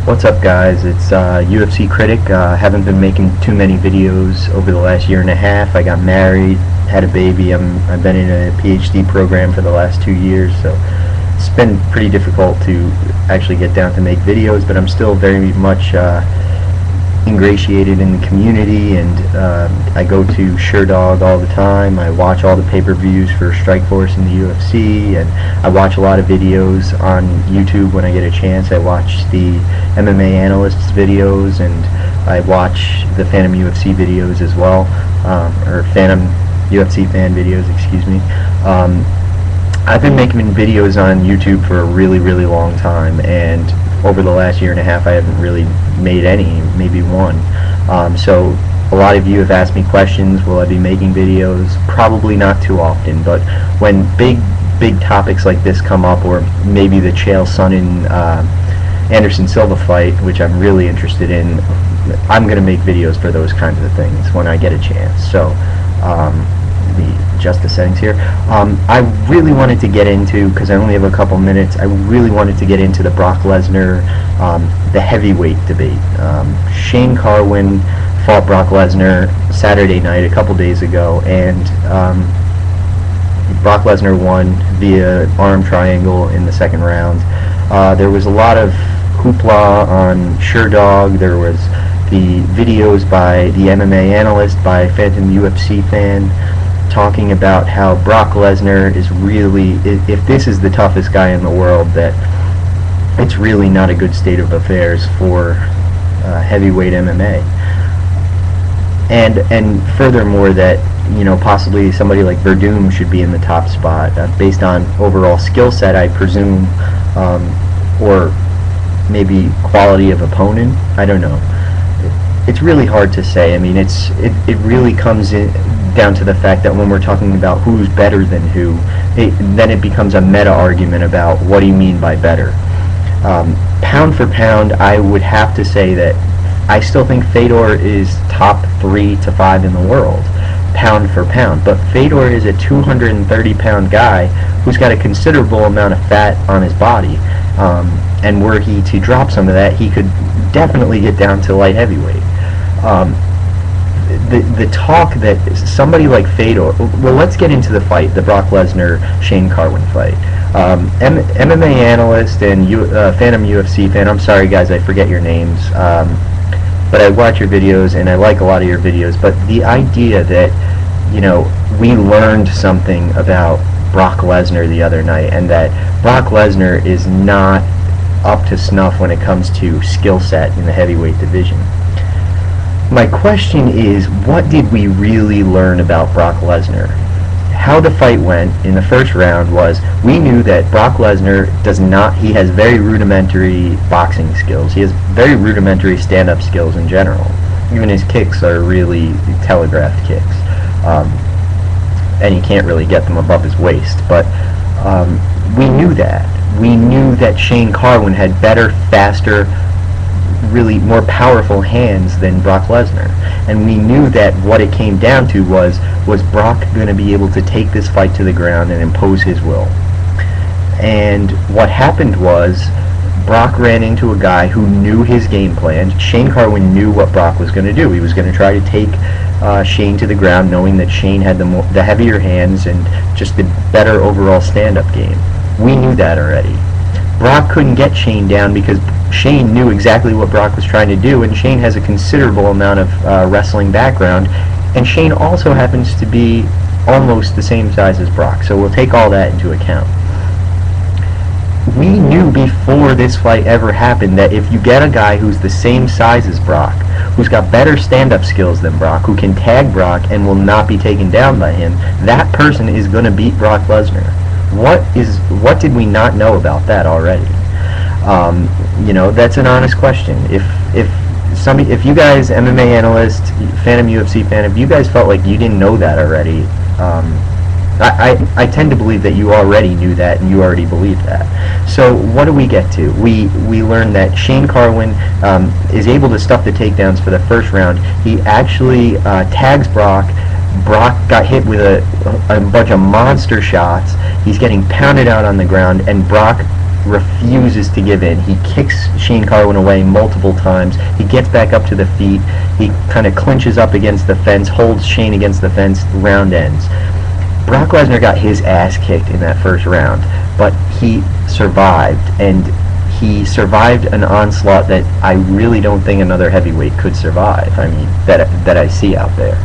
What's up, guys? It's UFC Critic. Haven't been making too many videos over the last year and a half. I got married, had a baby. I've been in a PhD program for the last 2 years, so it's been pretty difficult to actually get down to make videos, but I'm still very much ingratiated in the community, and I go to SureDog all the time. I watch all the pay-per-views for Strikeforce and the UFC, and I watch a lot of videos on YouTube when I get a chance. I watch the MMA Analyst's videos, and I watch the PhantomUFC videos as well, or PhantomUFCFan videos, excuse me. I've been making videos on YouTube for a really, really long time, and over the last year and a half I haven't really made any, maybe one. So a lot of you have asked me questions, will I be making videos? Probably not too often, but when big topics like this come up, or maybe the Chael Sonnen Anderson Silva fight, which I'm really interested in, I'm going to make videos for those kinds of things when I get a chance. So adjust the settings here. I really wanted to get into, because I only have a couple minutes, I really wanted to get into the Brock Lesnar, the heavyweight debate. Shane Carwin fought Brock Lesnar Saturday night, a couple days ago, and Brock Lesnar won via arm triangle in the second round. There was a lot of hoopla on SureDog. There was the videos by the MMA Analyst, by PhantomUFCFan, talking about how Brock Lesnar is really, if this is the toughest guy in the world, that it's really not a good state of affairs for heavyweight MMA. And furthermore, that, you know, possibly somebody like Verdum should be in the top spot based on overall skill set, I presume, or maybe quality of opponent. I don't know. It's really hard to say. I mean, it really comes in down to the fact that when we're talking about who's better than who, then it becomes a meta argument about what do you mean by better. Pound for pound, I would have to say that I still think Fedor is top 3 to 5 in the world, pound for pound. But Fedor is a 230-pound guy who's got a considerable amount of fat on his body, and were he to drop some of that, he could definitely get down to light heavyweight. The talk that somebody like Fedor, well, let's get into the fight, the Brock Lesnar Shane Carwin fight. MMA Analyst and PhantomUFCFan, I'm sorry guys, I forget your names, but I watch your videos and I like a lot of your videos. But the idea that, you know, we learned something about Brock Lesnar the other night, and that Brock Lesnar is not up to snuff when it comes to skill set in the heavyweight division. My question is, what did we really learn about Brock Lesnar? How the fight went in the first round was, we knew that Brock Lesnar he has very rudimentary boxing skills. He has very rudimentary stand-up skills in general. Even his kicks are really telegraphed kicks. And he can't really get them above his waist. But we knew that. We knew that Shane Carwin had better, faster, really more powerful hands than Brock Lesnar, and we knew that what it came down to was Brock going to be able to take this fight to the ground and impose his will. And what happened was Brock ran into a guy who knew his game plan. Shane Carwin knew what Brock was going to do. He was going to try to take Shane to the ground, knowing that Shane had the heavier hands and just the better overall stand-up game. We knew that already. Brock couldn't get Shane down because Shane knew exactly what Brock was trying to do, and Shane has a considerable amount of wrestling background, and Shane also happens to be almost the same size as Brock, so we'll take all that into account. We knew before this fight ever happened that if you get a guy who's the same size as Brock, who's got better stand-up skills than Brock, who can tag Brock and will not be taken down by him, that person is going to beat Brock Lesnar. What did we not know about that already? You know, that's an honest question. If you guys, MMA Analyst, PhantomUFCFan, if you guys felt like you didn't know that already, I tend to believe that you already knew that and you already believed that. So what do we get to? We learned that Shane Carwin is able to stuff the takedowns for the first round. He actually tags Brock. Brock got hit with a bunch of monster shots. He's getting pounded out on the ground, and Brock refuses to give in. He kicks Shane Carwin away multiple times. He gets back up to the feet. He kind of clinches up against the fence, holds Shane against the fence, round ends. Brock Lesnar got his ass kicked in that first round, but he survived, and he survived an onslaught that I really don't think another heavyweight could survive. I mean, that I see out there.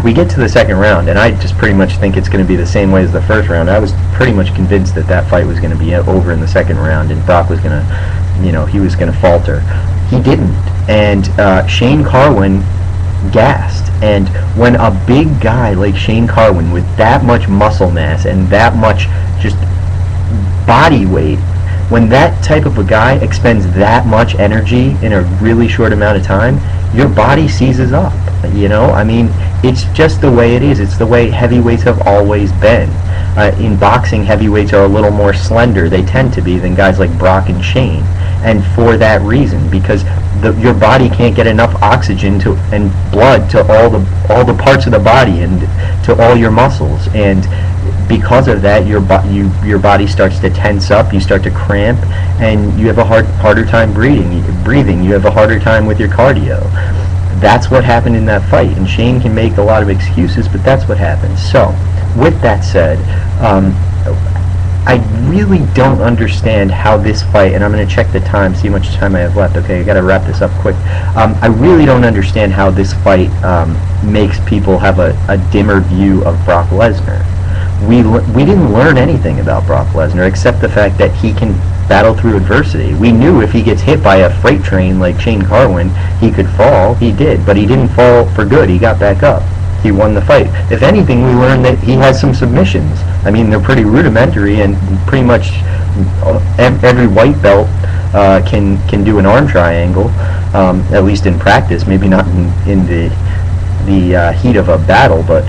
We get to the second round, and I just pretty much think it's going to be the same way as the first round. I was pretty much convinced that that fight was going to be over in the second round, and Brock was going to, you know, he was going to falter. He didn't, and Shane Carwin gassed. And when a big guy like Shane Carwin with that much muscle mass and that much just body weight, when that type of a guy expends that much energy in a really short amount of time, your body seizes up. You know, I mean, it's just the way it is. It's the way heavyweights have always been. In boxing, heavyweights are a little more slender, they tend to be, than guys like Brock and Shane. And for that reason, because your body can't get enough oxygen and blood to all the parts of the body and to all your muscles, and because of that, your body starts to tense up, you start to cramp, and you have a harder time breathing. You have a harder time with your cardio. That's what happened in that fight, and Shane can make a lot of excuses, but that's what happened. So, with that said, I really don't understand how this fight, and I'm going to check the time, see how much time I have left. Okay, I got to wrap this up quick. I really don't understand how this fight makes people have a dimmer view of Brock Lesnar. We didn't learn anything about Brock Lesnar except the fact that he can battle through adversity. We knew if he gets hit by a freight train like Shane Carwin, he could fall. He did, but he didn't fall for good. He got back up. He won the fight. If anything, we learned that he has some submissions. I mean, they're pretty rudimentary, and pretty much every white belt can do an arm triangle, at least in practice. Maybe not in the heat of a battle, but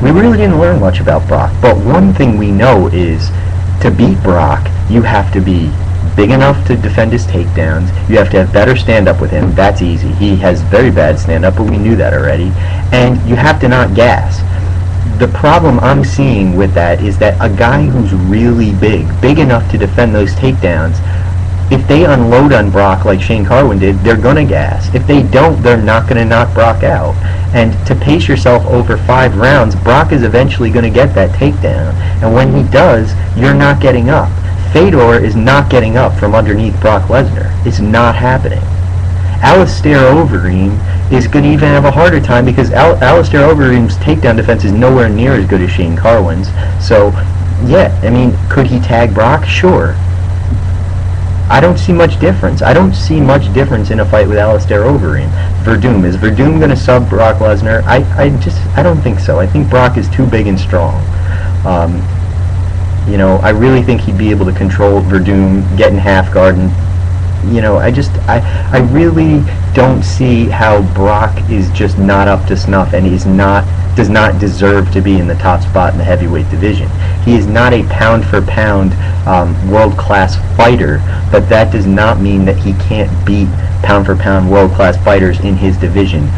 we really didn't learn much about Brock. But one thing we know is, to beat Brock, you have to be big enough to defend his takedowns. You have to have better stand-up with him. That's easy. He has very bad stand-up, but we knew that already. And you have to not gas. The problem I'm seeing with that is that a guy who's really big enough to defend those takedowns, if they unload on Brock like Shane Carwin did, they're going to gas. If they don't, they're not going to knock Brock out. And to pace yourself over 5 rounds, Brock is eventually going to get that takedown. And when he does, you're not getting up. Fedor is not getting up from underneath Brock Lesnar. It's not happening. Alistair Overeem is going to even have a harder time because Alistair Overeem's takedown defense is nowhere near as good as Shane Carwin's. So, yeah, I mean, could he tag Brock? Sure. I don't see much difference. I don't see much difference in a fight with Alistair Overeem. Verdum. Is Verdum going to sub Brock Lesnar? I don't think so. I think Brock is too big and strong. You know, I really think he'd be able to control Verdum, get in half guard, and, you know, I really don't see how Brock is just not up to snuff, and does not deserve to be in the top spot in the heavyweight division. He is not a pound-for-pound world-class fighter, but that does not mean that he can't beat pound-for-pound world-class fighters in his division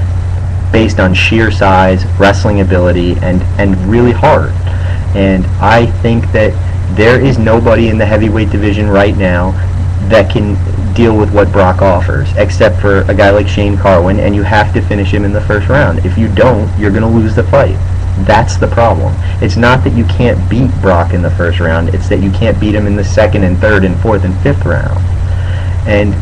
based on sheer size, wrestling ability, and really hard. And I think that there is nobody in the heavyweight division right now that can deal with what Brock offers, except for a guy like Shane Carwin, and you have to finish him in the first round. If you don't, you're going to lose the fight. That's the problem. It's not that you can't beat Brock in the first round, it's that you can't beat him in the second and third and fourth and fifth round. And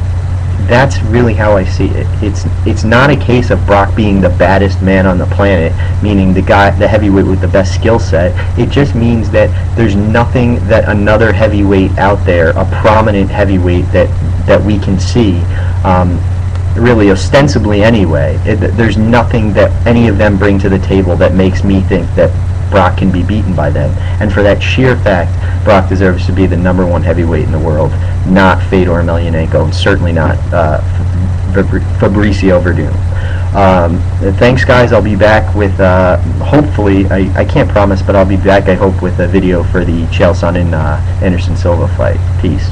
that's really how I see it. It's not a case of Brock being the baddest man on the planet, meaning the heavyweight with the best skill set. It just means that there's nothing that another heavyweight out there, a prominent heavyweight that we can see, really ostensibly anyway, there's nothing that any of them bring to the table that makes me think that Brock can be beaten by them. And for that sheer fact, Brock deserves to be the #1 heavyweight in the world, not Fedor Emelianenko, and certainly not Fabricio Verdum. Thanks, guys. I'll be back with, hopefully, I can't promise, but I'll be back, I hope, with a video for the Chael Sonnen and Anderson Silva fight. Peace.